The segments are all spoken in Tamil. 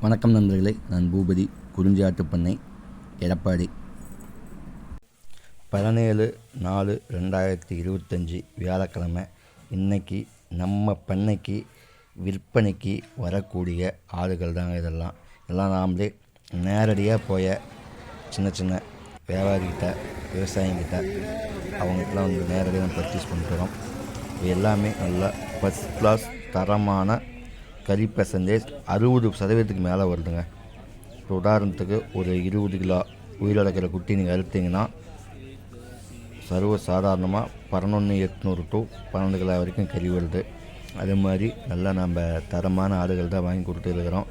வணக்கம் நண்பர்களே, நான் பூபதி, குறிஞ்சியாட்டுப்பண்ணை, எடப்பாடி. 17/4/2025 வியாழக்கிழமை. இன்றைக்கி நம்ம பண்ணைக்கு விற்பனைக்கு வரக்கூடிய ஆடுகள் தாங்க எல்லாம் நாமளே நேரடியாக போய சின்ன சின்ன வியாபாரிகிட்ட, விவசாயிங்கிட்ட அவங்களுக்கெல்லாம் நேரடியாக பர்ச்சேஸ் பண்ணிட்டு வரோம். இது எல்லாமே நல்லா ஃபஸ்ட் கிளாஸ் தரமான கறி பெர்சன்டேஜ் 60% மேலே வருதுங்க. இப்போ உதாரணத்துக்கு ஒரு 20 கிலோ உயிரிழக்கிற குட்டி நீங்கள் அறுத்தீங்கன்னா சர்வ சாதாரணமாக 11,800 to 12 கிலோ வரைக்கும் கறி வருது. அதே மாதிரி நல்லா நம்ம தரமான ஆடுகள் தான் வாங்கி கொடுத்துருக்குறோம்.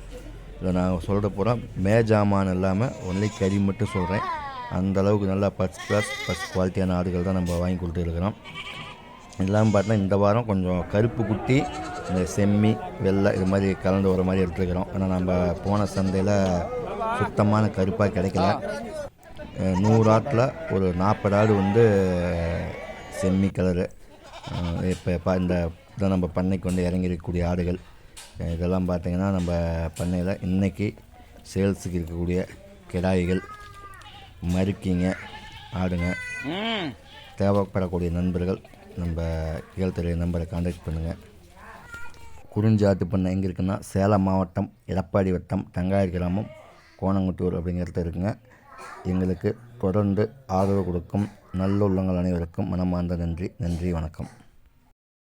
இதை நான் சொல்கிற பூரா மேஜாமான் இல்லாமல் ஒன்லி கறி மட்டும் சொல்கிறேன். அந்தளவுக்கு நல்லா ஃபஸ்ட் கிளாஸ் ஃபஸ்ட் குவாலிட்டியான ஆடுகள் தான் நம்ம வாங்கி கொடுத்துருக்குறோம். எல்லாம் பார்த்தா இந்த வாரம் கொஞ்சம் கருப்பு குட்டி, இந்த செம்மி, வெள்ளை இது மாதிரி கலந்து வர மாதிரி எடுத்துருக்கிறோம். ஆனால் நம்ம போன சந்தையில் சுத்தமான கருப்பாக கிடைக்கல. 100 ஆட்டில் ஒரு 40 ஆடு செம்மி கலரு. இப்போ இந்த இதான் நம்ம பண்ணைக்கு இறங்கியிருக்கக்கூடிய ஆடுகள். இதெல்லாம் பார்த்திங்கன்னா நம்ம பண்ணையில் இன்றைக்கி சேல்ஸுக்கு இருக்கக்கூடிய கிடாய்கள், மறுக்கிங்க ஆடுங்க. தேவைப்படக்கூடிய நண்பர்கள் நம்ம கீழ்த்தெரிய நம்பரை கான்டாக்ட் பண்ணுங்கள். குறிஞ்சியாட்டுப்பண்ணை எங்கே இருக்குன்னா, சேலம் மாவட்டம், எடப்பாடி வட்டம், தங்காயர் கிராமம், கோணங்குட்டூர் அப்படிங்கிறது இருக்குங்க. எங்களுக்கு தொடர்ந்து ஆதரவு கொடுக்கும் நல்லுள்ளங்கள் அனைவருக்கும் மனமார்ந்த நன்றி. வணக்கம்.